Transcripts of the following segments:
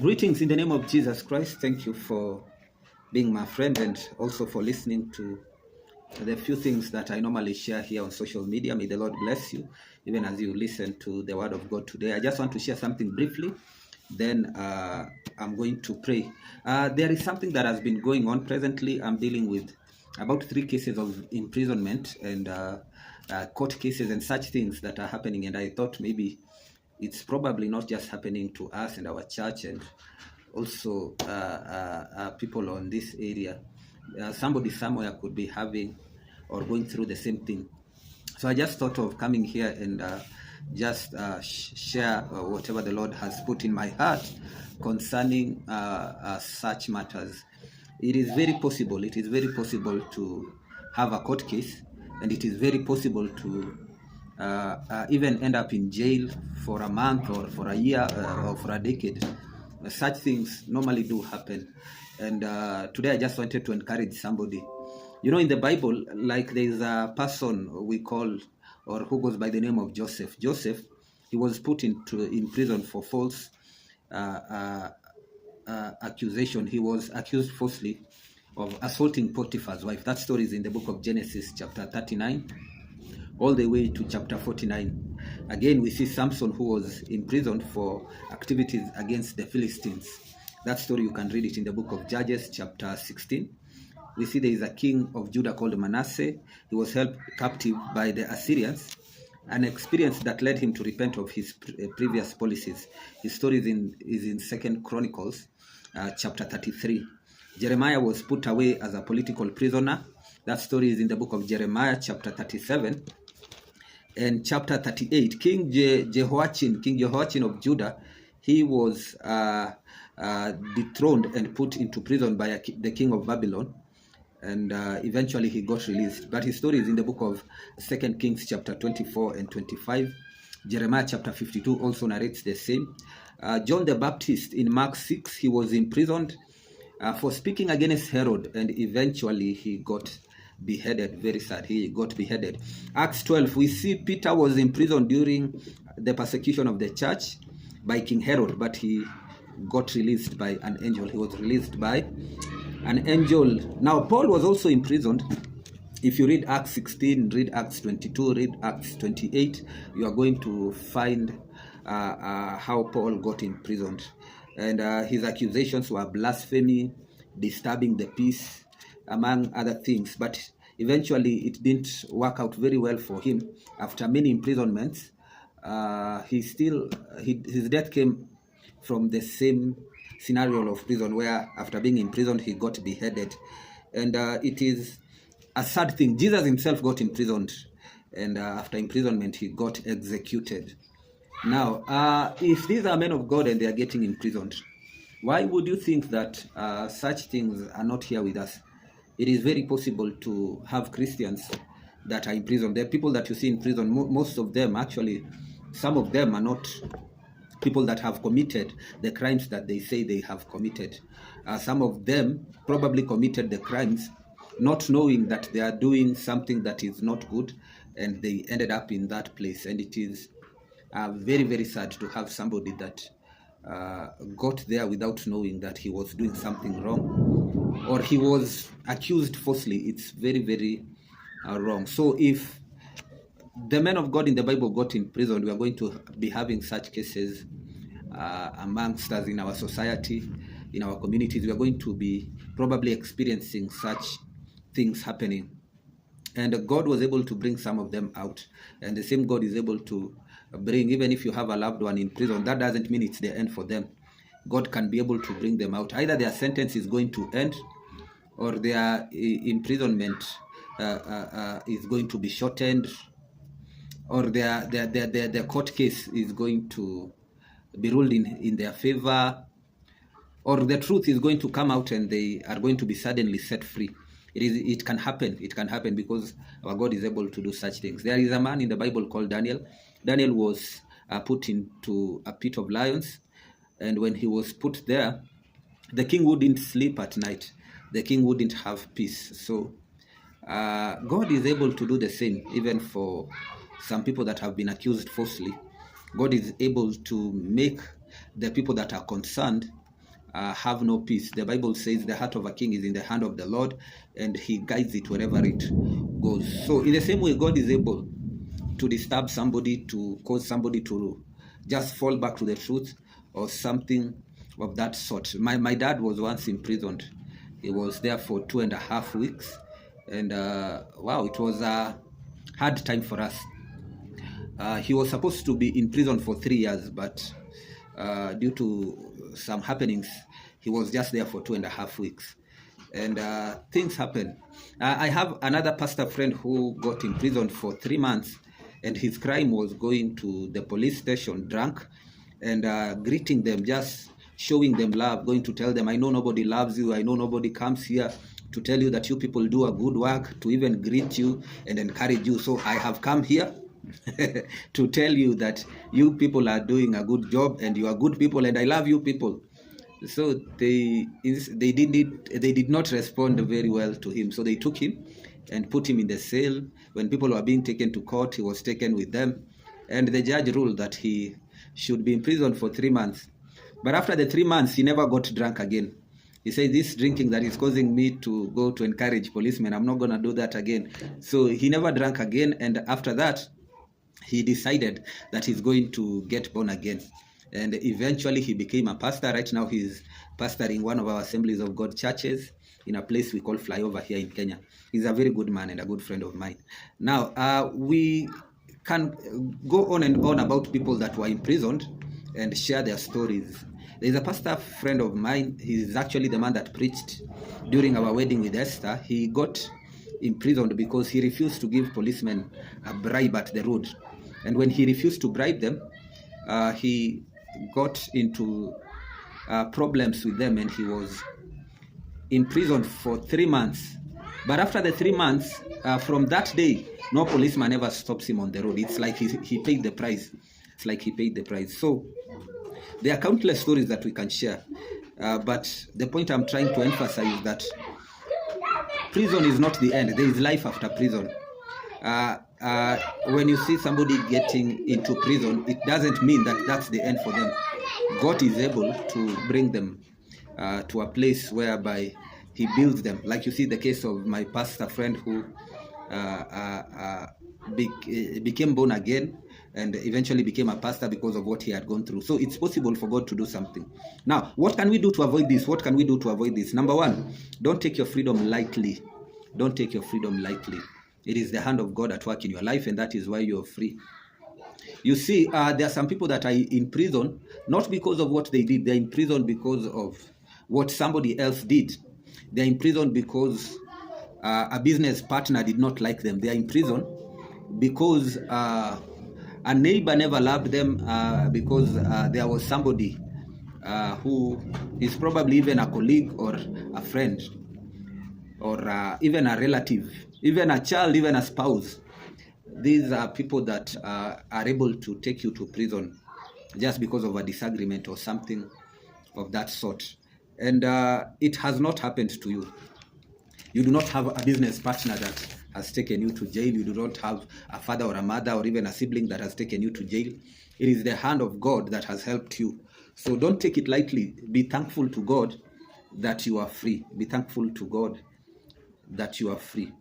Greetings in the name of Jesus Christ. Thank you for being my friend and also for listening to the few things that I normally share here on social media. May the Lord bless you, even as you listen to the word of God today. I just want to share something briefly, then I'm going to pray. There is something that has been going on presently. I'm dealing with about 3 cases of imprisonment and court cases and such things that are happening, and I thought maybe it's probably not just happening to us and our church and also people on this area. Somebody somewhere could be having or going through the same thing. So I just thought of coming here and just share whatever the Lord has put in my heart concerning such matters. It is very possible to have a court case, and it is very possible to even end up in jail for a month or for a year or for a decade. Such things normally do happen. And today I just wanted to encourage somebody. You know, in the Bible, like there's a person we call or who goes by the name of Joseph. Joseph, he was put in prison for false accusation. He was accused falsely of assaulting Potiphar's wife. That story is in the book of Genesis chapter 39 all the way to chapter 49. Again, we see Samson, who was imprisoned for activities against the Philistines. That story, you can read it in the book of Judges chapter 16. We see there is a king of Judah called Manasseh. He was held captive by the Assyrians, an experience that led him to repent of his previous policies. His story is in 2 Chronicles chapter 33. Jeremiah was put away as a political prisoner. That story is in the book of Jeremiah chapter 37. And chapter 38, King Jehoiachin of Judah, he was dethroned and put into prison by the king of Babylon. And eventually he got released. But his story is in the book of 2 Kings chapter 24 and 25. Jeremiah chapter 52 also narrates the same. John the Baptist in Mark 6, he was imprisoned for speaking against Herod, and eventually he got beheaded. Very sad, he got beheaded. Acts 12, we see Peter was imprisoned during the persecution of the church by King Herod, but he got released by an angel. He was released by an angel. Now, Paul was also imprisoned. If you read Acts 16, read Acts 22, read Acts 28, you are going to find how Paul got imprisoned. And his accusations were blasphemy, disturbing the peace, among other things. But eventually it didn't work out very well for him. After many imprisonments, his death came from the same scenario of prison, where after being imprisoned he got beheaded. And it is a sad thing. Jesus himself got imprisoned, and after imprisonment he got executed. Now, if these are men of God and they are getting imprisoned, why would you think that such things are not here with us? It is very possible to have Christians that are in prison. There are people that you see in prison. Most of them, actually, some of them are not people that have committed the crimes that they say they have committed. Some of them probably committed the crimes not knowing that they are doing something that is not good, and they ended up in that place. And it is very, very sad to have somebody that got there without knowing that he was doing something wrong, or he was accused falsely. It's very, very wrong. So if the men of God in the Bible got in prison, we are going to be having such cases amongst us in our society, in our communities. We are going to be probably experiencing such things happening. And God was able to bring some of them out. And the same God is able to bring, even if you have a loved one in prison, that doesn't mean it's the end for them. God can be able to bring them out. Either their sentence is going to end, or their imprisonment is going to be shortened, or their court case is going to be ruled in their favor, or the truth is going to come out and they are going to be suddenly set free. It can happen. It can happen because our God is able to do such things. There is a man in the Bible called Daniel. Daniel was put into a pit of lions, and when he was put there, the king wouldn't sleep at night. The king wouldn't have peace. So God is able to do the same, even for some people that have been accused falsely. God is able to make the people that are concerned have no peace. The Bible says the heart of a king is in the hand of the Lord, and he guides it wherever it goes. So in the same way, God is able to disturb somebody, to cause somebody to just fall back to the truth or something of that sort. My dad was once imprisoned. He was there for 2.5 weeks, and wow, it was a hard time for us. He was supposed to be in prison for 3 years, but due to some happenings, he was just there for 2.5 weeks. And things happen. I have another pastor friend who got imprisoned for 3 months, and his crime was going to the police station drunk and greeting them, just showing them love, going to tell them, I know nobody loves you, I know nobody comes here to tell you that you people do a good work, to even greet you and encourage you. So I have come here to tell you that you people are doing a good job and you are good people and I love you people. So they did not respond very well to him. So they took him and put him in the cell. When people were being taken to court, he was taken with them. And the judge ruled that he should be in prison for 3 months. But after the 3 months, he never got drunk again. He said, this drinking that is causing me to go to encourage policemen, I'm not going to do that again. So he never drank again. And after that, he decided that he's going to get born again. And eventually he became a pastor. Right now he's pastoring one of our Assemblies of God churches in a place we call Flyover here in Kenya. He's a very good man and a good friend of mine. Now, we can go on and on about people that were imprisoned and share their stories. There's a pastor friend of mine. He's actually the man that preached during our wedding with Esther. He got imprisoned because he refused to give policemen a bribe at the road. And when he refused to bribe them, he got into problems with them and he was imprisoned for 3 months. But after the 3 months, from that day, no policeman ever stops him on the road. It's like he paid the price. It's like he paid the price. So there are countless stories that we can share. But the point I'm trying to emphasize is that prison is not the end. There is life after prison. When you see somebody getting into prison, it doesn't mean that that's the end for them. God is able to bring them to a place whereby he builds them. Like you see the case of my pastor friend who became born again and eventually became a pastor because of what he had gone through. So it's possible for God to do something. Now, what can we do to avoid this? What can we do to avoid this? Number one, don't take your freedom lightly. Don't take your freedom lightly. It is the hand of God at work in your life, and that is why you're free. You see, there are some people that are in prison, not because of what they did. They're in prison because of what somebody else did. They're in prison because a business partner did not like them. They're in prison because a neighbor never loved them, because there was somebody who is probably even a colleague or a friend or even a relative, even a child, even a spouse. These are people that are able to take you to prison just because of a disagreement or something of that sort. And it has not happened to you. You do not have a business partner that has taken you to jail. You do not have a father or a mother or even a sibling that has taken you to jail. It is the hand of God that has helped you. So don't take it lightly. Be thankful to God that you are free. Be thankful to God that you are free.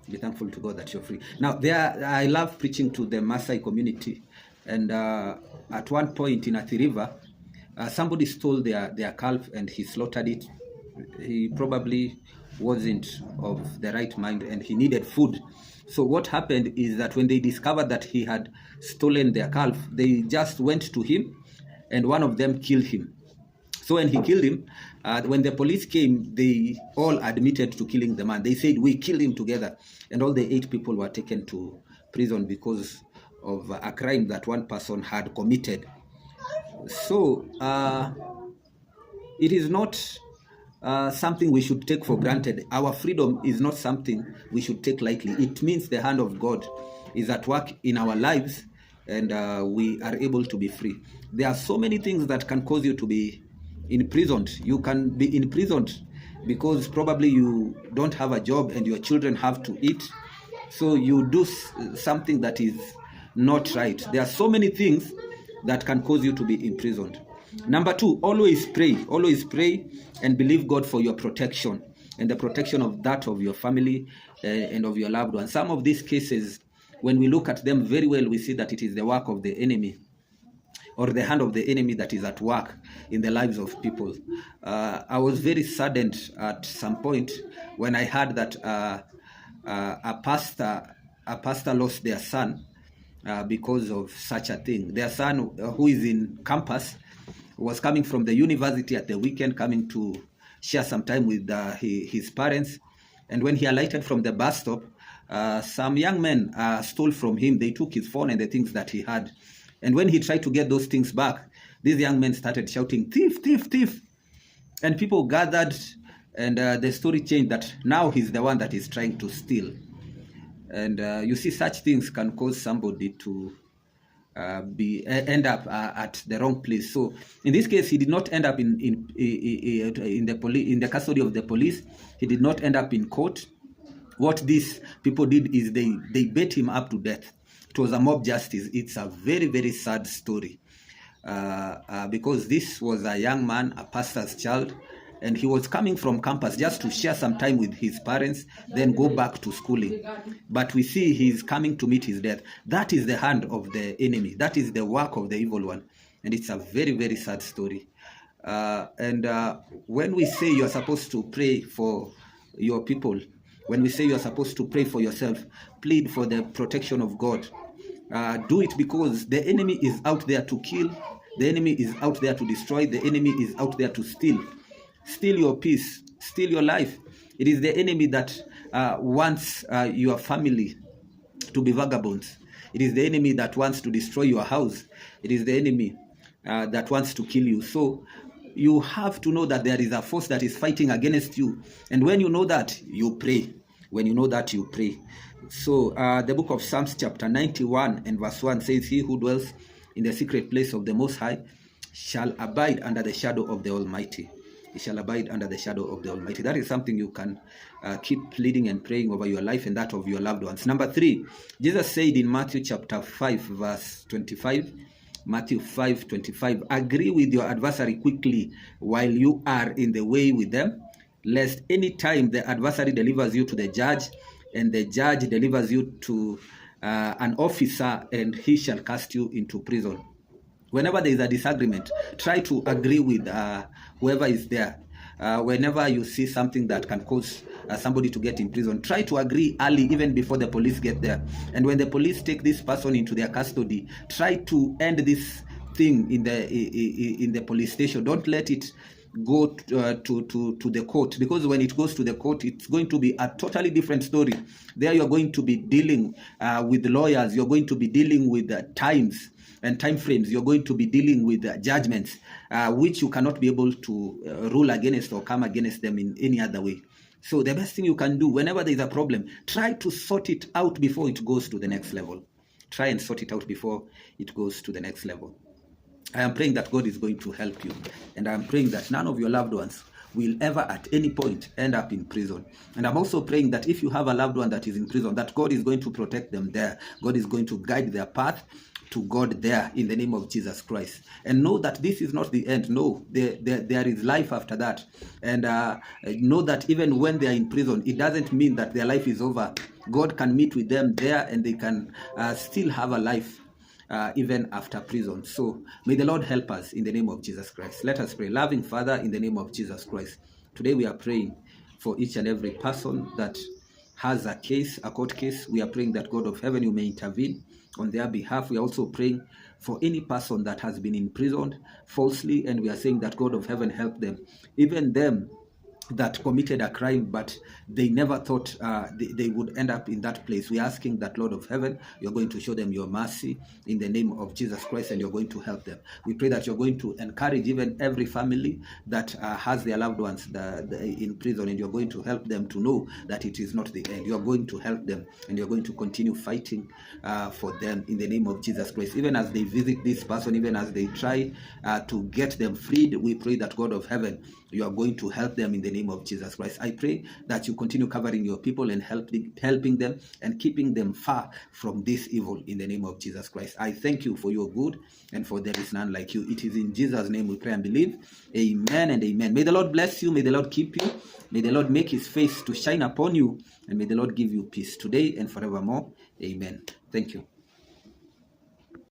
Be thankful to God that you're free. Now, I love preaching to the Maasai community. And at one point in Athi River, somebody stole their calf and he slaughtered it. He probably wasn't of the right mind and he needed food. So what happened is that when they discovered that he had stolen their calf, they just went to him and one of them killed him. So when he killed him, when the police came, they all admitted to killing the man. They said, we killed him together. And all the 8 people were taken to prison because of a crime that one person had committed. So it is not something we should take for granted. Our freedom is not something we should take lightly. It means the hand of God is at work in our lives and we are able to be free. There are so many things that can cause you to be imprisoned. You can be imprisoned because probably you don't have a job and your children have to eat. So you do something that is not right. There are so many things that can cause you to be imprisoned. Number 2, always pray. Always pray and believe God for your protection and the protection of that of your family and of your loved ones. Some of these cases, when we look at them very well, we see that it is the work of the enemy or the hand of the enemy that is at work in the lives of people. I was very saddened at some point when I heard that a pastor lost their son because of such a thing. Their son, who is in campus, was coming from the university at the weekend, coming to share some time with his parents. And when he alighted from the bus stop, some young men stole from him. They took his phone and the things that he had. And when he tried to get those things back, these young men started shouting, "Thief, thief, thief." And people gathered, and the story changed that now he's the one that is trying to steal. And you see, such things can cause somebody to end up at the wrong place. So in this case, he did not end up in the custody of the police. He did not end up in court. What these people did is they beat him up to death. It was a mob justice. It's a very, very sad story because this was a young man, a pastor's child, and he was coming from campus just to share some time with his parents, then go back to schooling. But we see he's coming to meet his death. That is the hand of the enemy. That is the work of the evil one. And it's a very, very sad story. When we say you're supposed to pray for your people, when we say you're supposed to pray for yourself, plead for the protection of God. Do it because the enemy is out there to kill. The enemy is out there to destroy. The enemy is out there to steal. Steal your peace. Steal your life. It is the enemy that wants your family to be vagabonds. It is the enemy that wants to destroy your house. It is the enemy that wants to kill you. So you have to know that there is a force that is fighting against you. And when you know that, you pray. When you know that, you pray. So the book of Psalms chapter 91 and verse 1 says, "He who dwells in the secret place of the Most High shall abide under the shadow of the Almighty." He shall abide under the shadow of the Almighty. That is something you can keep pleading and praying over your life and that of your loved ones. Number 3, Jesus said in Matthew chapter 5 verse 25, Matthew 5:25, "Agree with your adversary quickly while you are in the way with them, lest any time the adversary delivers you to the judge, and the judge delivers you to an officer, and he shall cast you into prison." Whenever there is a disagreement, try to agree with whoever is there. Whenever you see something that can cause somebody to get in prison, try to agree early, even before the police get there. And when the police take this person into their custody, try to end this thing in the police station. Don't let it go to the court, because when it goes to the court, it's going to be a totally different story. There you're going to be dealing with lawyers. You're going to be dealing with times and time frames. You're going to be dealing with judgments which you cannot be able to rule against or come against them in any other way. So the best thing you can do whenever there is a problem, try to sort it out before it goes to the next level. Try and sort it out before it goes to the next level. I am praying that God is going to help you, and I am praying that none of your loved ones will ever at any point end up in prison. And I'm also praying that if you have a loved one that is in prison, that God is going to protect them there. God is going to guide their path to God there in the name of Jesus Christ. And know that this is not the end. No, there is life after that. And know that even when they are in prison, it doesn't mean that their life is over. God can meet with them there, and they can still have a life even after prison. So may the Lord help us in the name of Jesus Christ. Let us pray. Loving Father, in the name of Jesus Christ, today we are praying for each and every person that has a case, a court case. We are praying that God of heaven, you may intervene on their behalf. We are also praying for any person that has been imprisoned falsely, and we are saying that God of heaven, help them, even them that committed a crime, but they never thought they would end up in that place. We're asking that, Lord of heaven, you're going to show them your mercy in the name of Jesus Christ, and you're going to help them. We pray that you're going to encourage even every family that has their loved ones in prison, and you're going to help them to know that it is not the end. You're going to help them, and you're going to continue fighting for them in the name of Jesus Christ. Even as they visit this person, even as they try to get them freed, we pray that, God of heaven, you are going to help them in the name name of Jesus Christ. I pray that you continue covering your people and helping them and keeping them far from this evil in the name of Jesus Christ. I thank you for your good and for there is none like you. It is in Jesus' name we pray and believe. Amen and amen. May the Lord bless you. May the Lord keep you. May the Lord make his face to shine upon you, and may the Lord give you peace today and forevermore. Amen. Thank you.